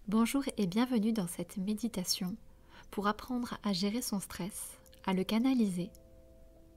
Bonjour et bienvenue dans cette méditation pour apprendre à gérer son stress, à le canaliser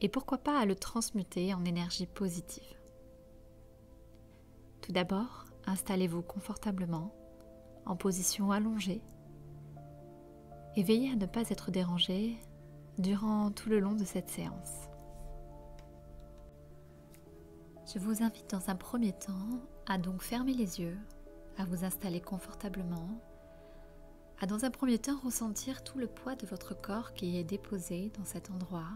et pourquoi pas à le transmuter en énergie positive. Tout d'abord, installez-vous confortablement en position allongée et veillez à ne pas être dérangé durant tout le long de cette séance. Je vous invite dans un premier temps à donc fermer les yeux, à vous installer confortablement, à dans un premier temps ressentir tout le poids de votre corps qui est déposé dans cet endroit,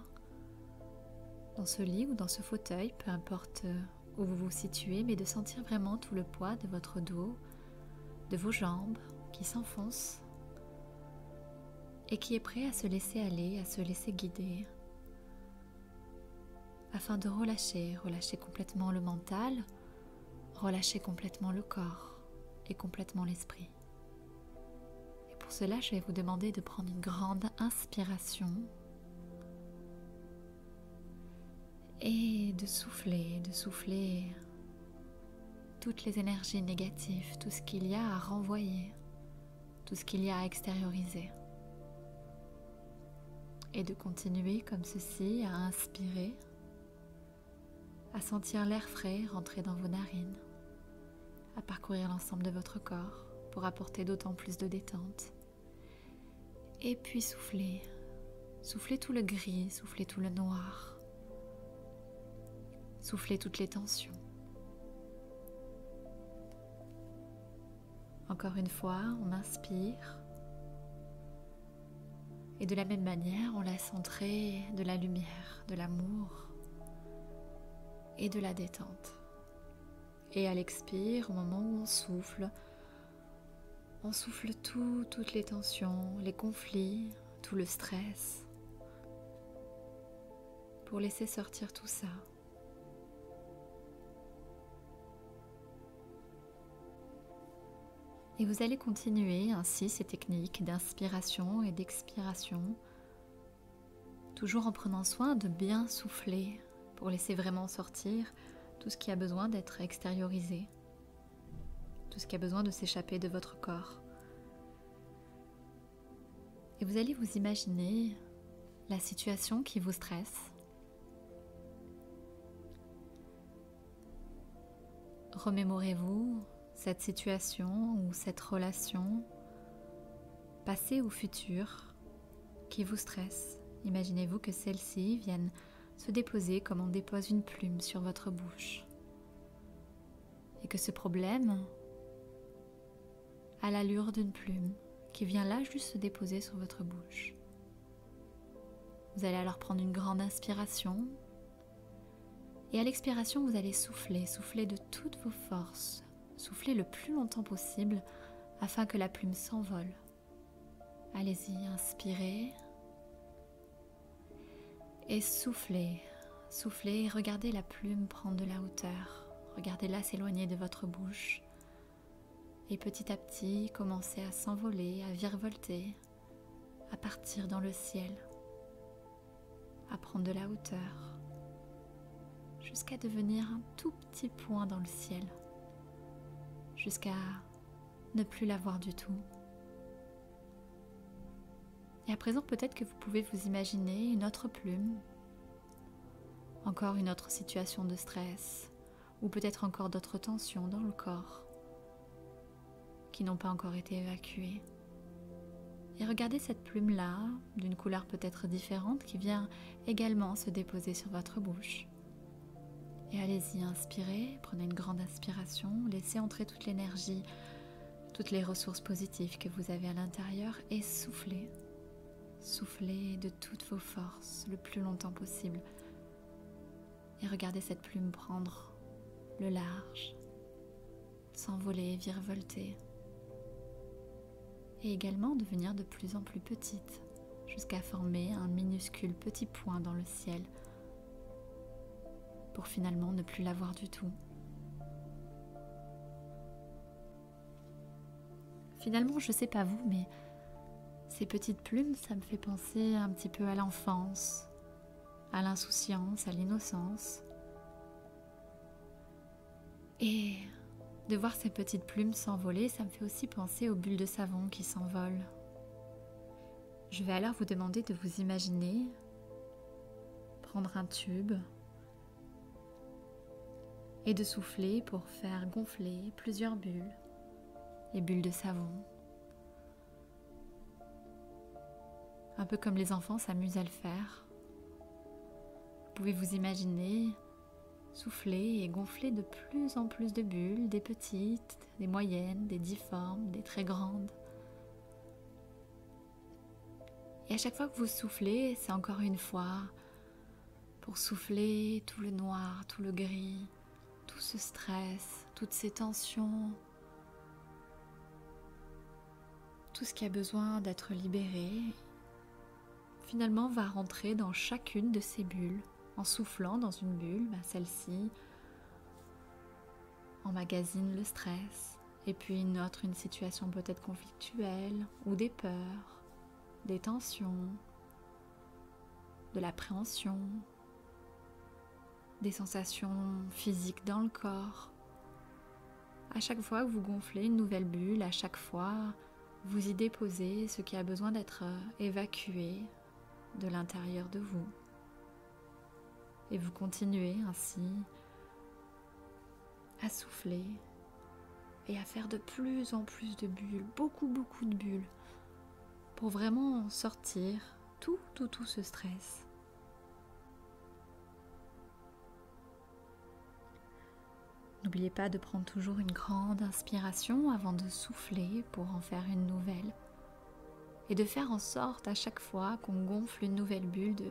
dans ce lit ou dans ce fauteuil, peu importe où vous vous situez, mais de sentir vraiment tout le poids de votre dos, de vos jambes qui s'enfoncent et qui est prêt à se laisser aller, à se laisser guider, afin de relâcher complètement le mental, relâcher complètement le corps et complètement l'esprit. Et pour cela, je vais vous demander de prendre une grande inspiration et de souffler toutes les énergies négatives, tout ce qu'il y a à renvoyer, tout ce qu'il y a à extérioriser. Et de continuer comme ceci à inspirer, à sentir l'air frais rentrer dans vos narines, à parcourir l'ensemble de votre corps pour apporter d'autant plus de détente. Et puis soufflez tout le gris, soufflez tout le noir, soufflez toutes les tensions. Encore une fois, on inspire et de la même manière, on laisse entrer de la lumière, de l'amour et de la détente. Et à l'expire, au moment où on souffle toutes les tensions, les conflits, tout le stress, pour laisser sortir tout ça. Et vous allez continuer ainsi ces techniques d'inspiration et d'expiration, toujours en prenant soin de bien souffler pour laisser vraiment sortir tout ce qui a besoin d'être extériorisé, tout ce qui a besoin de s'échapper de votre corps. Et vous allez vous imaginer la situation qui vous stresse. Remémorez-vous cette situation ou cette relation, passée ou future, qui vous stresse. Imaginez-vous que celle-ci vienne se déposer comme on dépose une plume sur votre bouche. Et que ce problème a l'allure d'une plume qui vient là juste se déposer sur votre bouche. Vous allez alors prendre une grande inspiration et à l'expiration vous allez souffler de toutes vos forces. Soufflez le plus longtemps possible afin que la plume s'envole. Allez-y, inspirez et soufflez et regardez la plume prendre de la hauteur. Regardez-la s'éloigner de votre bouche et petit à petit commencer à s'envoler, à virevolter, à partir dans le ciel, à prendre de la hauteur jusqu'à devenir un tout petit point dans le ciel, jusqu'à ne plus la voir du tout. Et à présent, peut-être que vous pouvez vous imaginer une autre plume, encore une autre situation de stress, ou peut-être encore d'autres tensions dans le corps qui n'ont pas encore été évacuées. Et regardez cette plume-là, d'une couleur peut-être différente, qui vient également se déposer sur votre bouche. Et allez-y, inspirez, prenez une grande inspiration, laissez entrer toute l'énergie, toutes les ressources positives que vous avez à l'intérieur et soufflez. Soufflez de toutes vos forces le plus longtemps possible. Et regardez cette plume prendre le large, s'envoler, virevolter. Et également devenir de plus en plus petite, jusqu'à former un minuscule petit point dans le ciel, pour finalement ne plus la voir du tout. Finalement, je sais pas vous, mais ces petites plumes, ça me fait penser un petit peu à l'enfance, à l'insouciance, à l'innocence. Et De voir ces petites plumes s'envoler, ça me fait aussi penser aux bulles de savon qui s'envolent. Je vais alors vous demander de vous imaginer prendre un tube et de souffler pour faire gonfler plusieurs bulles, les bulles de savon. Un peu comme les enfants s'amusent à le faire. Vous pouvez vous imaginer souffler et gonfler de plus en plus de bulles, des petites, des moyennes, des difformes, des très grandes. Et à chaque fois que vous soufflez, c'est encore une fois pour souffler tout le noir, tout le gris, tout ce stress, toutes ces tensions, tout ce qui a besoin d'être libéré, finalement va rentrer dans chacune de ces bulles. En soufflant dans une bulle, celle-ci emmagasine le stress, et puis une autre, une situation peut-être conflictuelle, ou des peurs, des tensions, de l'appréhension, des sensations physiques dans le corps. À chaque fois que vous gonflez une nouvelle bulle, à chaque fois, vous y déposez ce qui a besoin d'être évacué de l'intérieur de vous. Et vous continuez ainsi à souffler et à faire de plus en plus de bulles, beaucoup de bulles, pour vraiment sortir tout ce stress. N'oubliez pas de prendre toujours une grande inspiration avant de souffler pour en faire une nouvelle. Et de faire en sorte à chaque fois qu'on gonfle une nouvelle bulle de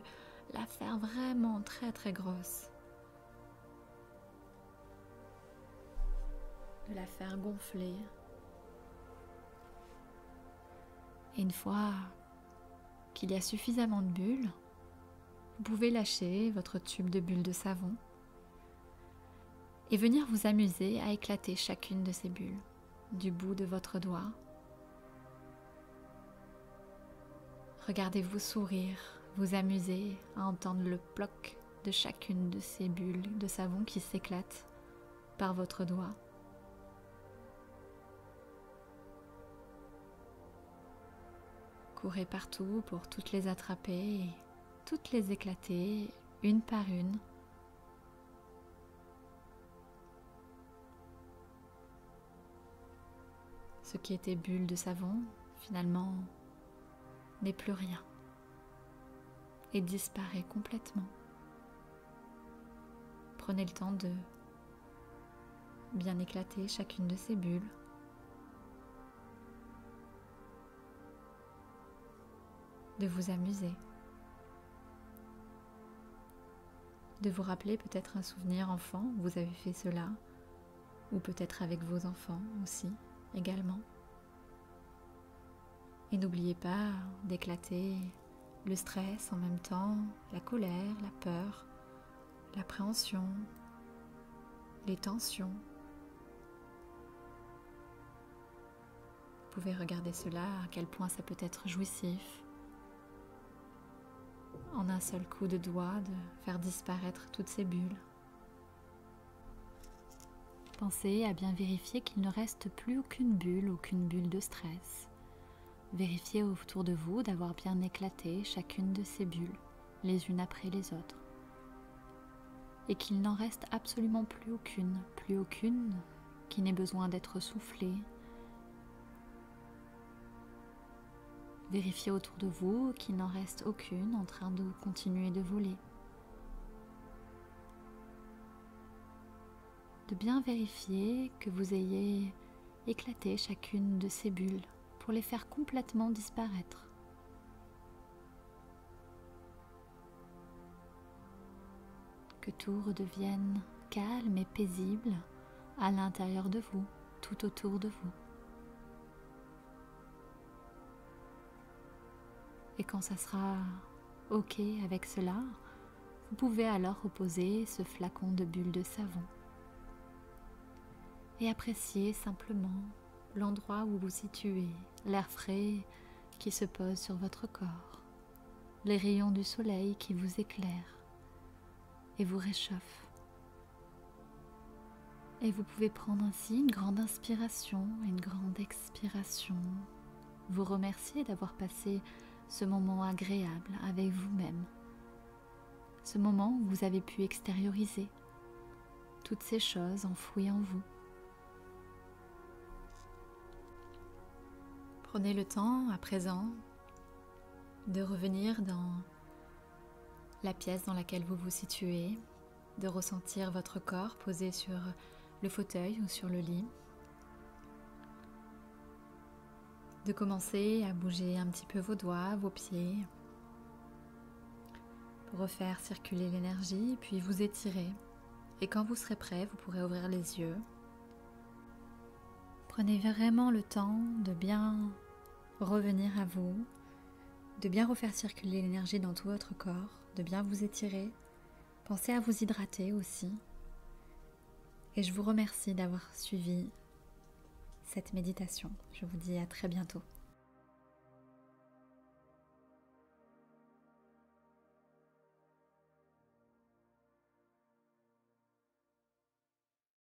la faire vraiment très grosse. De la faire gonfler. Et une fois qu'il y a suffisamment de bulles, vous pouvez lâcher votre tube de bulles de savon et venir vous amuser à éclater chacune de ces bulles du bout de votre doigt. Regardez-vous sourire, vous amuser à entendre le ploc de chacune de ces bulles de savon qui s'éclatent par votre doigt. Courez partout pour toutes les attraper et toutes les éclater une par une. Ce qui était bulle de savon, finalement, n'est plus rien et disparaît complètement. Prenez le temps de bien éclater chacune de ces bulles. De vous amuser. De vous rappeler peut-être un souvenir enfant où vous avez fait cela, ou peut-être avec vos enfants aussi, également. Et n'oubliez pas d'éclater le stress en même temps, la colère, la peur, l'appréhension, les tensions. Vous pouvez regarder cela, à quel point ça peut être jouissif. En un seul coup de doigt, de faire disparaître toutes ces bulles. Pensez à bien vérifier qu'il ne reste plus aucune bulle de stress. Vérifiez autour de vous d'avoir bien éclaté chacune de ces bulles, les unes après les autres. Et qu'il n'en reste absolument plus aucune qui n'ait besoin d'être soufflée. Vérifiez autour de vous qu'il n'en reste aucune en train de continuer de voler. De bien vérifier que vous ayez éclaté chacune de ces bulles pour les faire complètement disparaître. Que tout redevienne calme et paisible à l'intérieur de vous, tout autour de vous. Et quand ça sera OK avec cela, vous pouvez alors reposer ce flacon de bulles de savon et apprécier simplement l'endroit où vous situez, l'air frais qui se pose sur votre corps, les rayons du soleil qui vous éclairent et vous réchauffent. Et vous pouvez prendre ainsi une grande inspiration et une grande expiration. Vous remercier d'avoir passé ce moment agréable avec vous-même. Ce moment où vous avez pu extérioriser toutes ces choses enfouies en vous. Prenez le temps à présent de revenir dans la pièce dans laquelle vous vous situez, de ressentir votre corps posé sur le fauteuil ou sur le lit, de commencer à bouger un petit peu vos doigts, vos pieds, pour refaire circuler l'énergie, puis vous étirer. Et quand vous serez prêt, vous pourrez ouvrir les yeux. Prenez vraiment le temps de bien revenir à vous, de bien refaire circuler l'énergie dans tout votre corps, de bien vous étirer. Pensez à vous hydrater aussi. Et je vous remercie d'avoir suivi cette méditation. Je vous dis à très bientôt.